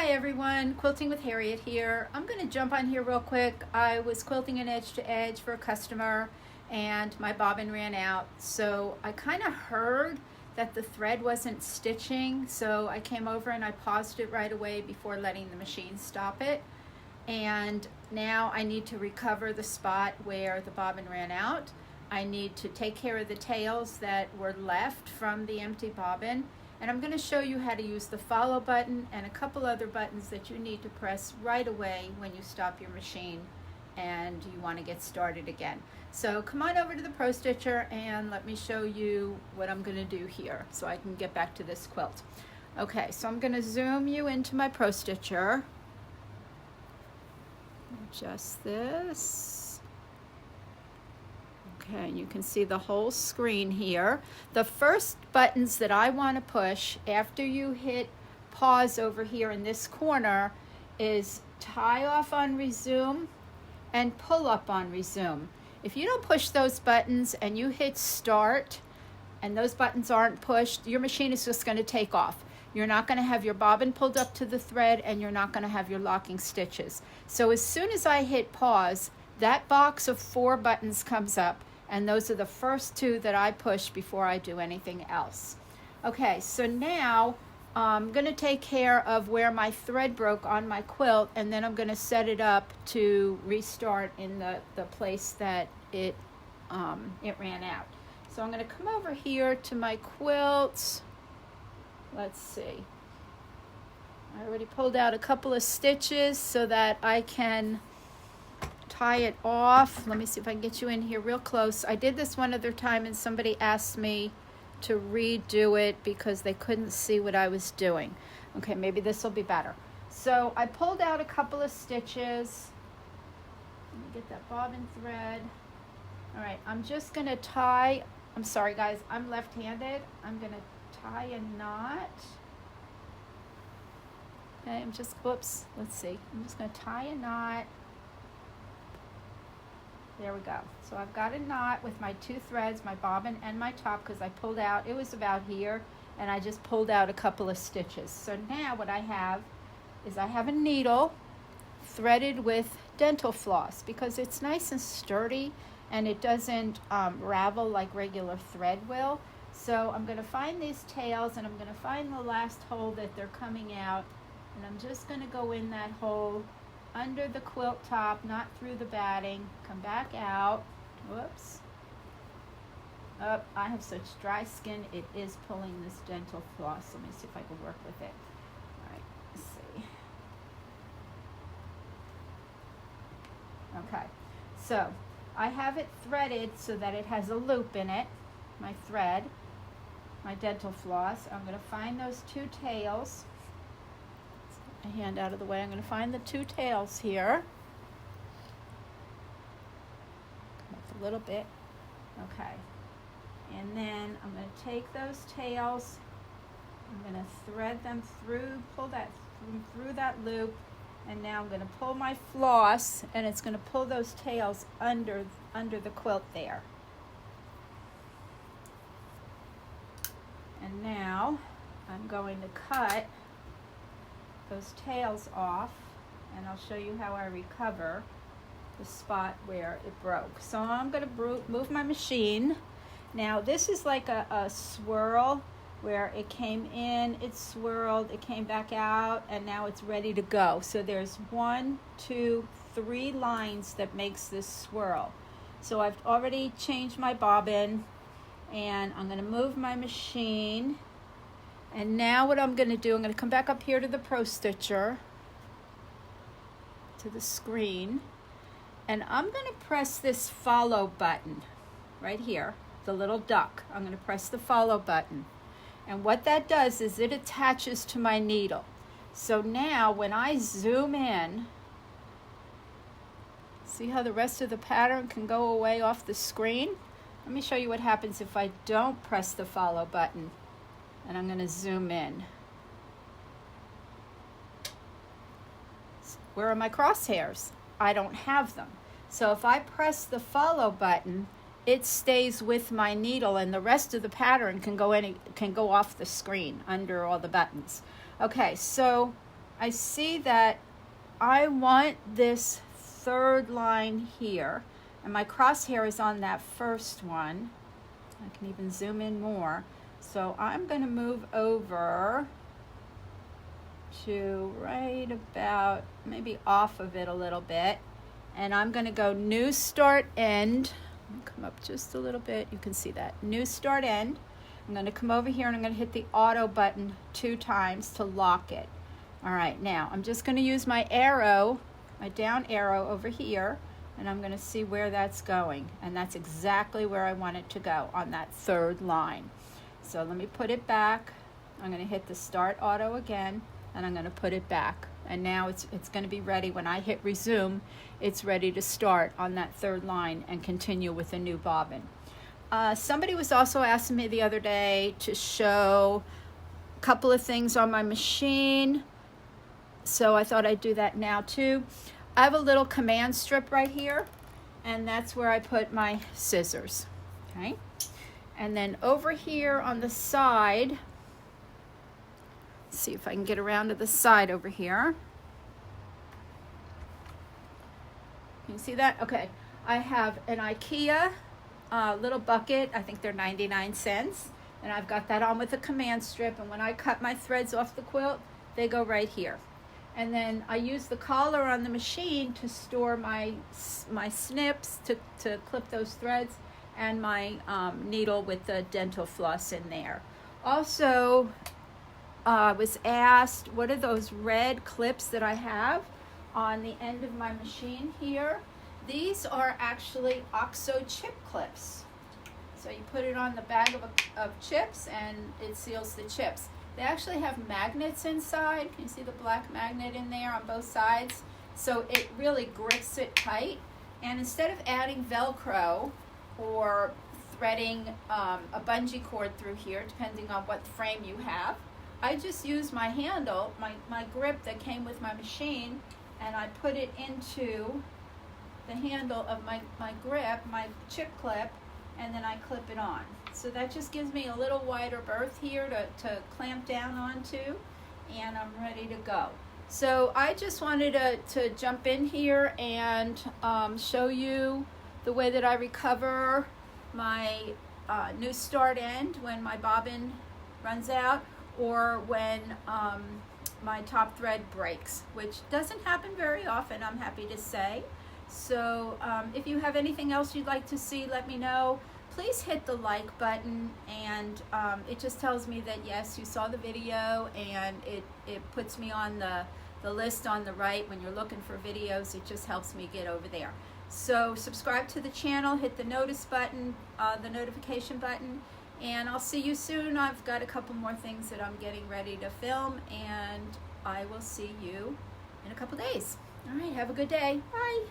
Hi everyone, Quilting with Harriet here. I'm going to jump on here real quick. I was quilting an edge to edge for a customer and my bobbin ran out. So I kind of heard that the thread wasn't stitching. So I came over and I paused it right away before letting the machine stop it. And now I need to recover the spot where the bobbin ran out. I need to take care of the tails that were left from the empty bobbin. And I'm going to show you how to use the follow button and a couple other buttons that you need to press right away when you stop your machine and you want to get started again. So come on over to the Pro Stitcher and let me show you what I'm going to do here so I can get back to this quilt. Okay, so I'm going to zoom you into my Pro Stitcher. Adjust this. Okay, you can see the whole screen here. The first buttons that I want to push after you hit pause over here in this corner is tie off on resume and pull up on resume. If you don't push those buttons and you hit start and those buttons aren't pushed, your machine is just going to take off. You're not going to have your bobbin pulled up to the thread and you're not going to have your locking stitches. So as soon as I hit pause, that box of 4 buttons comes up. And those are the first 2 that I push before I do anything else. Okay, so now I'm going to take care of where my thread broke on my quilt, and then I'm going to set it up to restart in the place that it ran out. So I'm going to come over here to my quilt. Let's see. I already pulled out a couple of stitches so that I can tie it off. Let me see if I can get you in here real close. I did this one other time and somebody asked me to redo it because they couldn't see what I was doing. Okay, maybe this will be better. So I pulled out a couple of stitches. Let me get that bobbin thread. All right, I'm just gonna tie, I'm sorry guys, I'm left-handed. I'm gonna tie a knot. Okay, I'm just, whoops, let's see. I'm just gonna tie a knot. There we go. So I've got a knot with my 2 threads, my bobbin and my top, because I pulled out, it was about here, and I just pulled out a couple of stitches. So now what I have is I have a needle threaded with dental floss because it's nice and sturdy and it doesn't ravel like regular thread will. So I'm going to find these tails and I'm going to find the last hole that they're coming out, and I'm just going to go in that hole under the quilt top, not through the batting. Come back out. Whoops. Oh, I have such dry skin, it is pulling this dental floss. Let me see if I can work with it. All right, let's see. Okay, so I have it threaded so that it has a loop in it, my thread, my dental floss. I'm going to find those 2 tails. My hand out of the way. I'm going to find the 2 tails here. Come up a little bit. Okay. And then I'm going to take those tails. I'm going to thread them through, pull that through that loop. And now I'm going to pull my floss and it's going to pull those tails under the quilt there. And now I'm going to cut those tails off, and I'll show you how I recover the spot where it broke. So I'm going to move my machine. Now this is like a swirl where it came in, it swirled, it came back out, and now it's ready to go. So there's 1, 2, 3 lines that makes this swirl. So I've already changed my bobbin, and I'm going to move my machine. And now what I'm going to do, I'm going to come back up here to the Pro Stitcher, to the screen, and I'm going to press this follow button right here, the little duck. I'm going to press the follow button. And what that does is it attaches to my needle. So now when I zoom in, see how the rest of the pattern can go away off the screen? Let me show you what happens if I don't press the follow button. And I'm going to zoom in. Where are my crosshairs? I don't have them. So if I press the follow button, it stays with my needle and the rest of the pattern can go off the screen under all the buttons. Okay, so I see that I want this third line here, and my crosshair is on that first one. I can even zoom in more. So I'm going to move over to right about, maybe off of it a little bit, and I'm going to go new start end. Come up just a little bit, you can see that new start end. I'm going to come over here and I'm going to hit the auto button 2 times to lock it. All right, now I'm just going to use my arrow, my down arrow over here, and I'm going to see where that's going, and that's exactly where I want it to go, on that third line. So let me put it back. I'm going to hit the start auto again, and I'm going to put it back, and now it's going to be ready. When I hit resume, it's ready to start on that third line and continue with a new bobbin. Somebody was also asking me the other day to show a couple of things on my machine, so I thought I'd do that now too. I have a little command strip right here, and that's where I put my scissors, okay? And then over here on the side, let's see if I can get around to the side over here. Can you see that? Okay, I have an IKEA little bucket. I think they're 99 cents. And I've got that on with a command strip, and when I cut my threads off the quilt, they go right here. And then I use the collar on the machine to store my snips, to clip those threads, and my needle with the dental floss in there. Also, I was asked, what are those red clips that I have on the end of my machine here? These are actually OXO chip clips. So you put it on the bag of chips, and it seals the chips. They actually have magnets inside. Can you see the black magnet in there on both sides? So it really grips it tight. And instead of adding Velcro or threading a bungee cord through here, depending on what frame you have, I just use my handle, my grip that came with my machine, and I put it into the handle of my grip, my chip clip, and then I clip it on. So that just gives me a little wider berth here to clamp down onto, and I'm ready to go. So I just wanted to jump in here and show you the way that I recover my new start end when my bobbin runs out, or when my top thread breaks, which doesn't happen very often, I'm happy to say. So if you have anything else you'd like to see, let me know. Please hit the like button, and it just tells me that yes, you saw the video, and it puts me on the list on the right. When you're looking for videos, it just helps me get over there. So subscribe to the channel, hit the notice button, the notification button, and I'll see you soon. I've got a couple more things that I'm getting ready to film, and I will see you in a couple days. All right, have a good day. Bye.